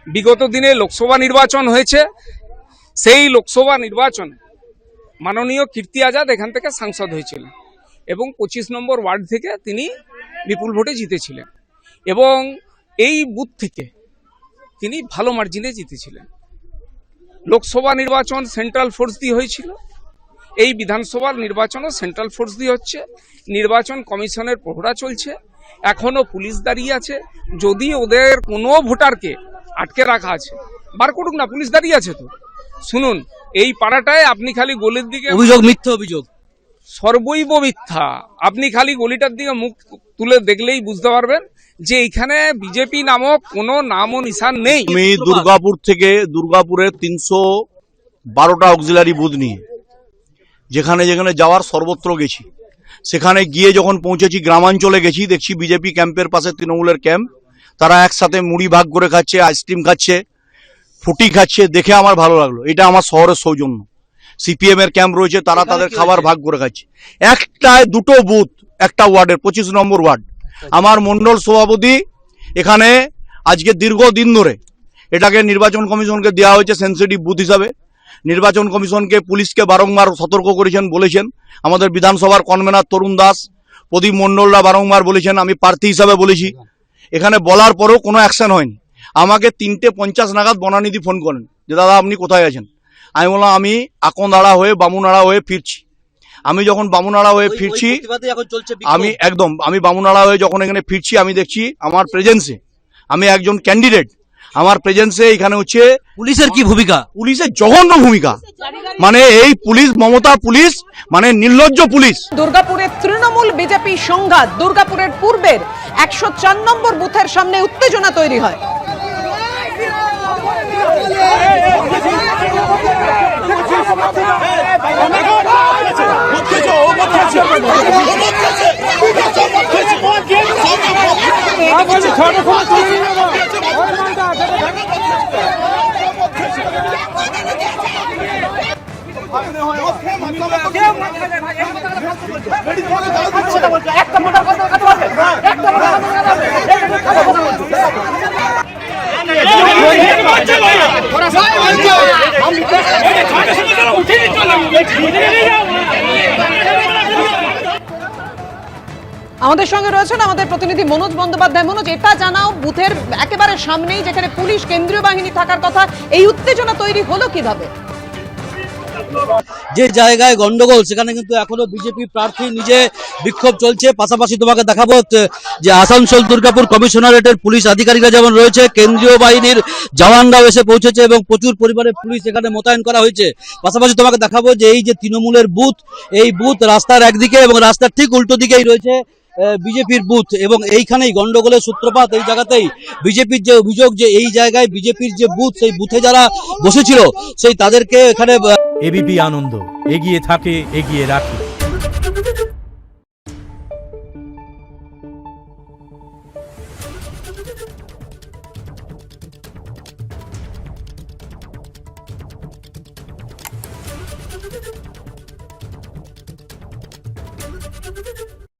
বিগত দিনে লোকসভা নির্বাচন হয়েছে, সেই লোকসভা নির্বাচনে মাননীয় কীর্তি আজাদ এখান থেকে সাংসদ হয়েছিলেন এবং 25 নম্বর ওয়ার্ড থেকে তিনি বিপুল ভোটে জিতেছিলেন এবং এই বুথ থেকে তিনি ভালো মার্জিনে জিতেছিলেন। লোকসভা নির্বাচন সেন্ট্রাল ফোর্স দিয়ে হয়েছিল, এই বিধানসভার নির্বাচনও সেন্ট্রাল ফোর্স দিয়ে হচ্ছে। নির্বাচন কমিশনের প্রহরা চলছে, এখনো পুলিশ দাঁড়িয়ে আছে। যদি ওদের কোনো ভোটারকে আটকে রাখা আছে, বার করুক না, পুলিশ দাঁড়িয়ে আছে তো। শুনুন, এই পাড়াটায় আপনি খালি গলির দিকে অভিযোগ, মিথ্যা অভিযোগ, সর্বৈব মিথ্যা। আপনি খালি গলিটার দিকে মুখ তুলে দেখলেই বুঝতে পারবেন যে এখানে বিজেপি নামক কোনো নাম ও নিশান নেই। আমি দুর্গাপুর থেকে দুর্গাপুরের 312টা অক্সিলারি বুথ নিয়ে যেখানে যেখানে যাওয়ার সর্বত্র গেছি। সেখানে গিয়ে যখন পৌঁছেছি, গ্রামাঞ্চলে গেছি, দেখছি বিজেপি ক্যাম্পের পাশে তৃণমূলের ক্যাম্প। তারা একসাথে মুড়ি ভাগ করে খাচ্ছে, আইসক্রিম খাচ্ছে, ফুটি খাচ্ছে। দেখে আমার ভালো লাগলো। এটা আমার শহরের সৌজন্য। সিপিএম এর ক্যাম্প রয়েছে, তারা তাদের খাবার ভাগ করে খাচ্ছে। একটায় দুটো বুথ, একটা ওয়ার্ডের 25 নম্বর ওয়ার্ড। আমার মন্ডল সভাপতি এখানে আজকে দীর্ঘদিন ধরে এটাকে নির্বাচন কমিশনকে দেওয়া হয়েছে সেন্সিটিভ বুথ হিসাবে। নির্বাচন কমিশনকে, পুলিশকে বারংবার সতর্ক করেছেন, বলেছেন। আমাদের বিধানসভার কনভেনার তরুণ দাস, প্রদীপ মণ্ডলরা বারংবার বলেছেন, আমি প্রার্থী হিসাবে বলেছি। এখানে বলার পরেও কোনো অ্যাকশন হয়নি। আমাকে 3:50 নাগাদ বনানিধি ফোন করেন যে দাদা আপনি কোথায় আছেন। আমি বললাম আমি আকন্দাড়া হয়ে বামুনাড়া হয়ে ফিরছি। আমি যখন বামুনাড়া হয়ে ফিরছি, আমি বামুনাড়া হয়ে যখন এখানে ফিরছি, আমি দেখছি আমার প্রেজেন্সে, আমি একজন ক্যান্ডিডেট, আমার প্রেজেন্সে এখানে হচ্ছে পুলিশের কি ভূমিকা? পুলিশের জঘন্য ভূমিকা। মানে এই পুলিশ, মমতা পুলিশ, মানে নির্লজ্জ পুলিশ। দুর্গাপুরের তৃণমূল বিজেপি সংঘাত। দুর্গাপুরের পূর্বের 104 নম্বর বুথের সামনে উত্তেজনা তৈরি হয়। আমাদের সঙ্গে রয়েছেন আমাদের প্রতিনিধি মনোজ বন্দ্যোপাধ্যায়। মনোজ, এটা জানাও, বুথের একেবারে সামনেই যেখানে পুলিশ, কেন্দ্রীয় বাহিনী থাকার কথা, এই উত্তেজনা তৈরি হলো কিভাবে? যে জায়গায় গন্ডগোল সেখানে কিন্তু এখনো বিজেপি প্রার্থী নিজে বিক্ষোভ চলছে। পাশাপাশি তোমাকে দেখাবো যে আসানসোল দুর্গাপুর কমিশনারেটের পুলিশ আধিকারিকরা যেমন রয়েছে, কেন্দ্রীয় বাহিনীর জওয়ানরাও এসে পৌঁছেছে এবং প্রচুর পরিমাণে পুলিশ এখানে মোতায়েন করা হয়েছে। পাশাপাশি তোমাকে দেখাবো যে এই যে তৃণমূলের বুথ, এই বুথ রাস্তার একদিকে এবং রাস্তার ঠিক উল্টো দিকেই রয়েছে বিজেপির বুথ এবং এইখানেই গন্ডগোলের সূত্রপাত। এই জায়গাতেই বিজেপির যে অভিযোগ যে এই জায়গায় বিজেপির যে বুথ, সেই বুথে যারা বসেছিল সেই তাদেরকে এখানে এবিপি আনন্দ এগিয়ে থাকে, এগিয়ে রাখে।